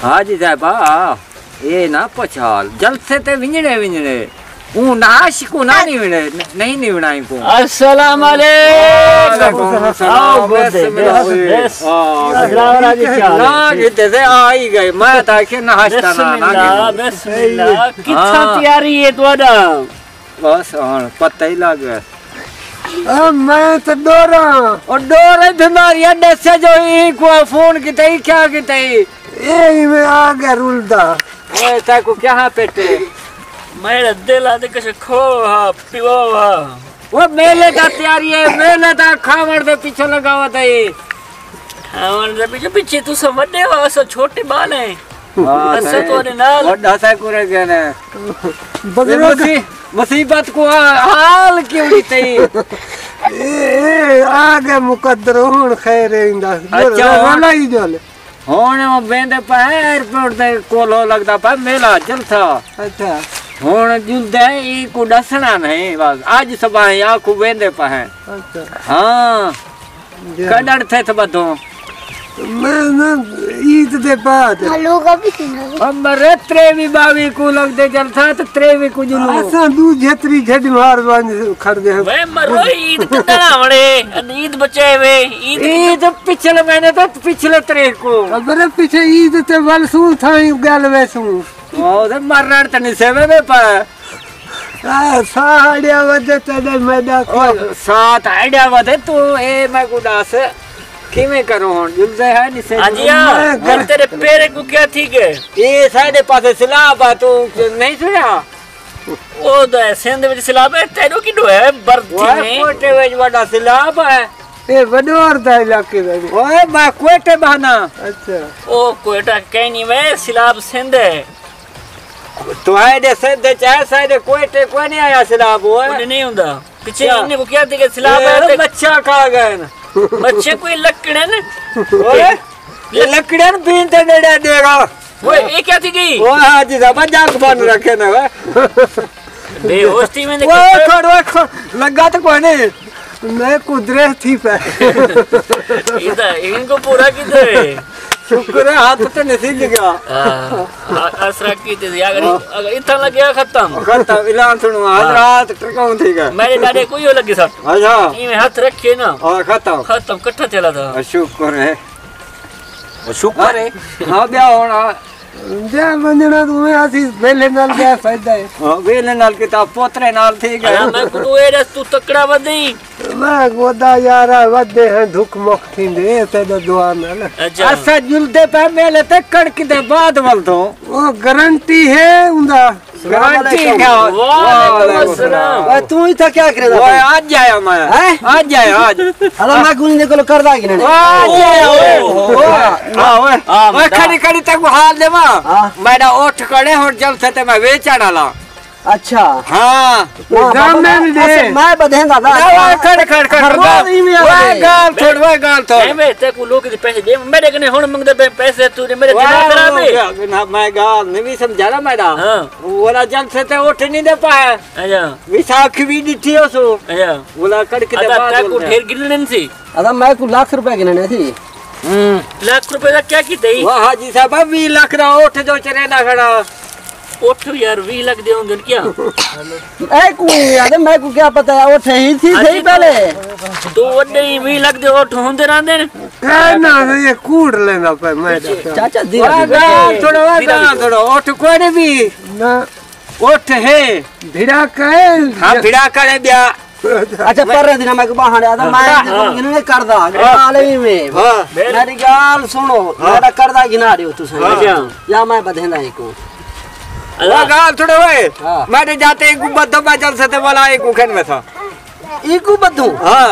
हाँ जी साहबा ये ना पछाल जलसे ते विंजने ऊ नाश को ना नहीं विने नहीं विनाई को। अस्सलाम वालेकुम। आओ ना किते से आई गए मैं ता के नाश्ता ना बिस्मिल्लाह कितना तैयारी है तोड़ा बस हां पता ही लग गया। मैं तो डोरा बीमारी अड्डे से जो ही को फोन किते क्या किते यही में आ गया रुलदा ओए ता को क्या पेटे मेरा दिल आदे कश खो हा पियो हा वो मेले का तैयारी है मेले का खावड़ दे पीछे लगावत है खावड़ दे पीछे तू सब बड़े हो सब छोटे बाल है अच्छा तो ने नाल बड़ा सा करे गने बगरोसी मुसीबत को हाल क्यों दी ए आगे मुकद्दर हुन खैर इंदा अच्छा वाला ही जोले होने में बेंदे पे एयरपोर्ट दे कोलो लगदा पे मेला चलता। अच्छा होने जुलदे ई को डसना नहीं बस आज सुबह आंखों बेंदे पे है। अच्छा हां कदर थे तो बतो मैं ईद दे बाद हेलो कभी सुना अब मरे त्रेवी बावी को लग दे चलता तो त्रेवी को जुलू ऐसा दू झतरी झड मार बन खड़ दे वे मरो ईद कदना वड़े ईद बचे वे ईद पिछले महीने तो पिछले तारीख को अबरे पीछे ईद ते वल सू थाई गल वैसू ओ दे मरड़ तने सेवे में पा साड़िया वदे ते मैदा सात आइडिया वदे तू ए मैं गुडास किमे करो हूं जुलदे है निसे आजिया घर तेरे पैर को क्या ठीक है ये साडे पासे सिलाब है तू नहीं सुना ओ द सेंध विच सिलाब है तेरो किडो है बरती में कोटे विच बड़ा सिलाब है ए वडोर दा इलाके में ओए मैं कोटे बहाना। अच्छा ओ कोटा कहीं नहीं वे सिलाब सेंध है तो आए दे सेंध चाहे साडे कोटे कोई नहीं आया सिलाब ओए नहीं हुंदा पीछे इन्ने को क्या थे सिलाब है बच्चा खा गए ना बच्चे कोई लकड़न ओए ये लकड़न बीन ते नेड़े देगा ओए ये क्या थी गई ओ हां जी साहब जाग बन रखे ना वे बेहोशी में ओए खड़ लगा तो कोई नहीं मैं कुदरत थी पे इधर इनको पूरा किधर है शुक्र है हाथ तो नहीं लगा असरा की थी अगर इतना लग गया खत्म ऐलान सुनो आज रात टकाऊं थी का मेरे डाडे कोई हो लगी सब अच्छा इमे हाथ रखे ना और खत्म कट्ठा चला था शुक्र है हां ब्याह होना जा मंजना तुम्हें आसी वेले नाल क्या फायदा है हां वेले नाल के ता पोतरे नाल ठीक है मैं को एरे तू तकड़ा वदी मैं गोदा यार वदे हैं धुक मुख थींदे ते दुआ नाल अच्छा जुलदे पे मेले ते कड़क दे बाद वल तो ओ गारंटी है उंदा गारंटी क्या वालेकुम अस्सलाम तू इथा क्या करे ओए आज आया मैं आज आया आज हला मैं गुनी ने को कर दा कि नहीं ओए खड़ी तक हाल देवा मेरा ओठ कड़े और जल से ते मैं वेचण वाला। अच्छा हां में दे मैं बधेगा दा खड़ गाल छोड़ मैं ते को लोग पैसे दे मेरे कने हुन मंगदे पैसे तू मेरे दिमाग खराब है ना मैं गाल नहीं समझा ना मेरा बोला जल से ते ओठ नहीं दे पाए। अच्छा विसाख भी दिथी ओसो अच्छा बोला कड़क दे बाद को ढेर गिनन सी अदा मैं को लाख रुपए गिनने थी लाख रुपए का क्या की दई वाह हाजी साहब 20 लाख दा ओठ जो चरे ना खड़ा ओठ यार 20 लाख दे होंगे क्या ए को यार मैं को क्या पता है ओठ ही थी सही पहले तो वड्डे 20 लाख दे ओठ होंदे रहंदे ना ये कूड़ लेना पे मैं चाचा दी थोड़ा ओठ कोई नहीं भी ना ओठ है भिड़ा कहे हां भिड़ा करे ब्या अच्छा पर दिन मैं बहाने आदा मैं गिनने करदा गाले में मेरी गाल सुनो मेरा करदा गिना दियो तू या मैं बधेंदा एको अल्लाह गाल थोड़े ओए मैं जाते एक बद्दो में चल सते वाला एक उखन में था एको बद्दू हां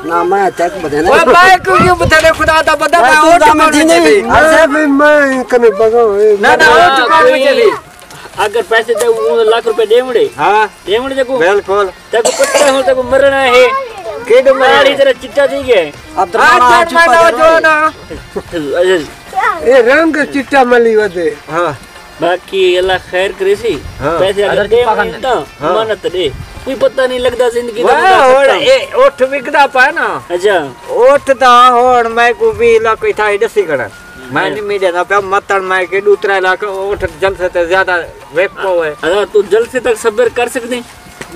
ना मैं तक बधेंदा ओए मैं क्यों बता दे खुदा दा बद्दा मैं ओट में नहीं अरे मैं कने बगो ना ओट में चली अगर पैसे दे 1 लाख रुपए देवड़े हां देवड़े देखो बिल्कुल देखो पत्ते हो तक मरना है केडो मारी तेरा चिट्टा थी के अब तो जो ना ए रंग चिट्टा मली वदे हां बाकी अल्लाह खैर करे सी पैसे अगर दे ना मानत दे कोई पता नहीं लगता जिंदगी दा ए ओठ विकदा पा ना अच्छा ओठ दा होण मैं को 20 लाख इथा दसी कड़ा मैं नहीं मीडिया ना पे मतन मैं के दूसरा लाख ओठ जलसे ते ज्यादा वेप को है। अरे तू जलसे तक सब्र कर सकती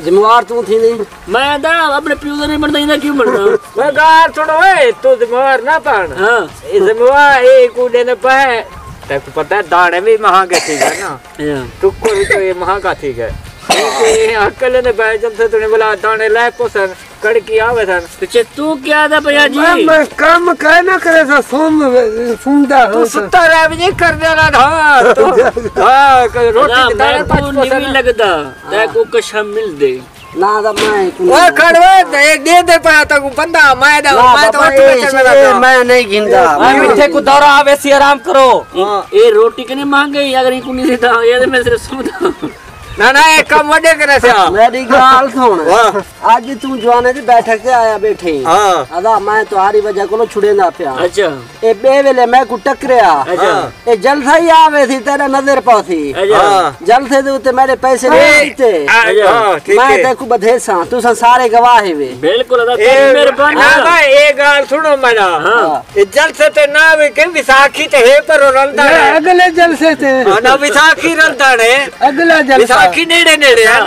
जिम्मेवार तू थी नहीं मैं दा अपने प्यू नहीं बनता इना क्यों बनता मैं गार छोड़ो ए तू जिम्मेवार ना पान। हां ये जिम्मेवार ए कूदे ने पे तेको पता है दाने भी महंगे ठीक है ना तू को भी तो ये महंगा ठीक है ये अकल ने पे जलसे तूने बोला दाने ले पोसन कड़की आवे सन पीछे तू क्या था भैया जी मैं काम कह ना करे तो सुनता तू सुता रह भी कर देना था तो हां रोटी दाने पाँच पोसन नहीं लगता तेको कसम मिल दे ना दा मैं ओ खड़वे एक दे पाया तो बंदा मैं तो मैं नहीं गिनता मैं मिठे को दौरा आवे सी आराम करो ये रोटी कने मांगे अगर इनको नहीं देता ये मैं सिर्फ सुनता ना एक काम वडे करे से मेरी गाल सुन आज तू जवाने दी बैठक से आया बैठे हां अदा मैं तुम्हारी वजह को छुड़े ना पिया अच्छा ए बेवेले मैं को टकरिया ए जलसा ही आवे थी तेरा नजर पासी जलसे दे उते मेरे पैसे नहीं थे मैं देखो बधेसा तू सारे गवाह है वे बिल्कुल अदा मेहरबानी ना ए गाल सुनो मेरा ए जलसे ते ना वे के विसाखी ते है पर रलदा है अगले जलसे थे ना विसाखी रलदा है अगला जलसा विसाखी नेड़े नेड़े है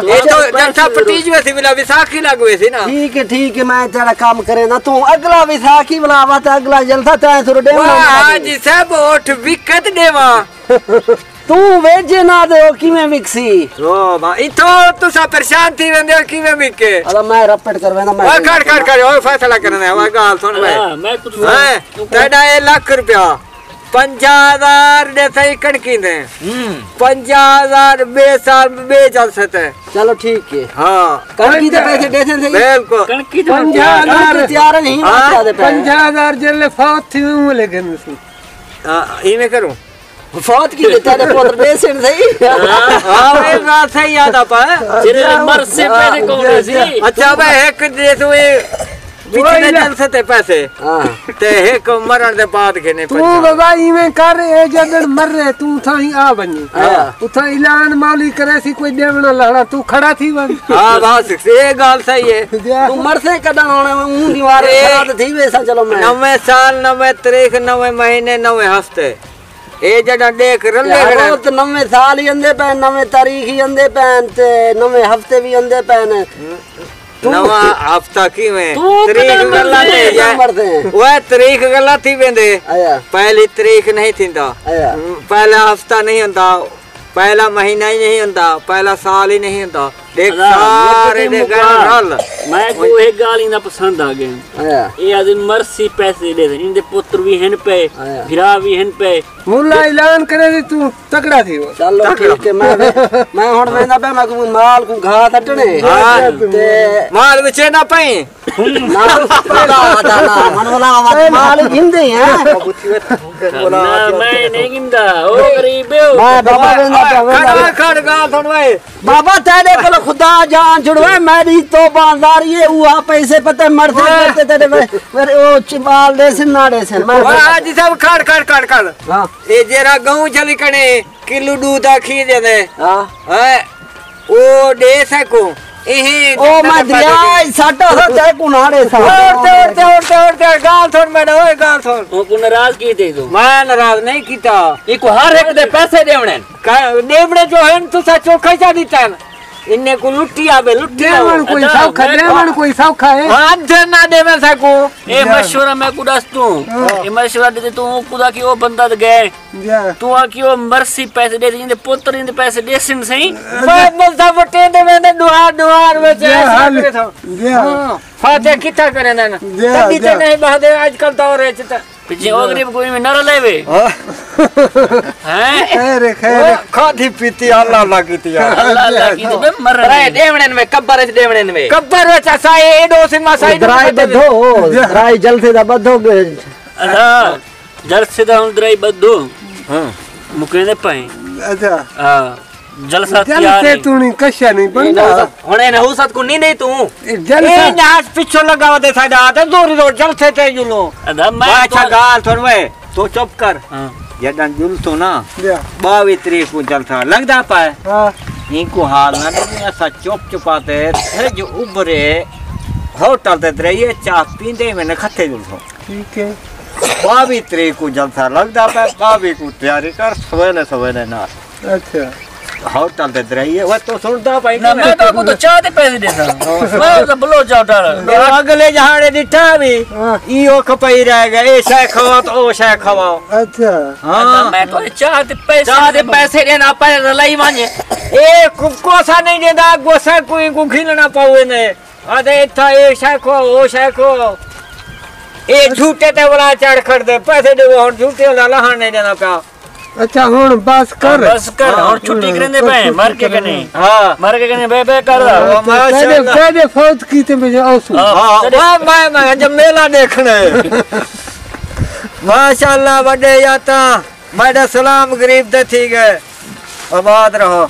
ये तो जलसा पटीज में थी मिला विसाखी लगवे थी ना ठीक है मैं तेरा काम करे ना तू अगला विसाखी बुलावा तो अगला जलसा तै थोड़ा दे आज सब ओठ विकत देवा तू वेजे ना दे किवें मिक्सी ओ मां इथो तू सा परेशान थी वेंदे किवें मिके अरे मैं रपट करवेना मैं कर ओ फैसला करना है गाल सुन मैं कुछ तेरा 1 लाख रुपया 50,000 दे सही कणकी दे 50,000 बेसाल बेचल सते चलो ठीक है हां कणकी दे पैसे दे दे बिल्कुल कणकी 50,000 तैयार नहीं बता दे 50,000 जल्ले फौत थी हूं लेकिन इमे करूं फौत की तेरे पुत्र बेसन सही हां वे बात सही याद आपा तेरे मर से पहले कौन सी अच्छा भाई एक दे तो पिछले जल से ते पैसे ते एक मरण दे बाद घेने तू बाबा इवें कर ए जदन मर रे तू थाई आ बनी उथा ऐलान मौली करे सी कोई देवना लड़ा तू खड़ा थी बन हां बस ये गाल सही है तू मर से कदन होने मुंह दीवार खराब थी वैसा चलो मैं 9 साल 9 तारीख 9 महीने 9 हफ्ते ए जड़ा देख रले वो तो 9 साल ही अंदे पैन 9 तारीख ही अंदे पैन ते 9 हफ्ते भी अंदे पैन नवा हफ्ता की में तारीख गल्ला दे मरदे वो तारीख गल्ला थी वेंदे पहली तारीख नहीं थींदा पहला हफ्ता नहीं हुंदा पहला महीना ही नहीं हुंदा पहला साल ही नहीं हुंदा देख सारे दे गल मैं को एक गाल इंदा पसंद आ गया ये आज मरसी पैसे दे इनदे पुत्र भी हन पे भिरा भी हन पे मुल्ला ऐलान करे तू तकड़ा थी वो चलो ठीक है मैं हुन वेंदा पे मैं को माल को घा तटने ते माल विचे ना पई ना दाना मनवला माल गिंदे हैं मैं नहीं गिंदा ओ गरीब मैं बाबा वेंदा खड़ गाल थोड़ भाई बाबा तेरे को खुदा जान छुड़वे मेरी तो बाजार ये हुआ पैसे पते मरते मरते तेरे मेरे ओ चिबाल दे से नाड़े से मैं आज सब खड़ हां ए जेरा गऊ चली कने किलो दूध खी दे दे हां है ओ दे सको एही ओ मैं दिया साटा सा चाहे कुनाड़े सा और गाल थोड़ मेरा ओए गाल थोड़ ओ को नाराज की थे तू मैं नाराज नहीं कीता इको हर एक दे पैसे देवणे देवड़े जो है तू सा चोखा सा दीता इन्ने को लुट्टी आवे लुट्टी देवन कोई सौखा है हाथ ना देवे सको ए मशवरा मैं को दस तू ए मशवरा दे तू खुदा की ओ बंदा गए तू आ की ओ मरसी पैसे दे इंदे पुत्र इंदे पैसे देसन सही मैं बंदा बटे दे में दुआर में फाते किथा करे ना तभी तो नहीं बहादे आजकल दौर है चिता पीछे ओ गरीब कोई में नर लेवे हैं अरे खैर खाधी पीती अल्लाह लगती है अल्लाह की तो मर रे देवणे में कब्बर से देवणे में कब्बर चा साई एडो सिमा साई दराई बद्धो दराई जलसे दा बद्धो अच्छा जल से दा दराई बद्धो हां मुके दे पाए अच्छा हां जलसा जल तैयार से तू नहीं कशा नहीं बनदा होने न हो सत को नी दे तू जल ए नाच पिछो लगाव दे साडा ते दूर दूर जल से ते जुलो अदा मैं अच्छा गाल थोड़वे तो चुप कर हां जडन जुल तो ना 22 तारीख को जल था लगदा पाए हां इनको हाल ना ऐसा चुप चुपाते थे जो उबरे होटल ते रहिए चाह पींदे मैंने खत्ते जुल तो ठीक है 22 तरीक को जलसा लगदा पे 22 को तैयारी कर सवेरे ना। अच्छा होटल ते रहिए वो तो सुनता भाई ना मैं तो आपको तो चाह दे पैसे देता मैं तो बोलो चाह डाल अगले जहाड़े दिठा भी इयो खपई रह गए ए शय खवा तो ओ शय खवा। अच्छा हां मैं तो चाह दे पैसे देना पर लई माने ए कोसा नहीं देदा गोसा कोई को खिलना पावे ने आदे था ए शय खो ओ शय खो ए झूठे ते वाला चढ़ कर दे पैसे दे और झूठे वाला लहान नहीं देना पा। अच्छा हुन बस कर और छुट्टी करने पे मर के कने हां मर के कने बे कर माशाल्लाह दे फौत की ते मुझे औसू हां मैं जब मेला देखने माशाल्लाह बड़े याता मेरा सलाम गरीब दे थी गए आबाद रहो।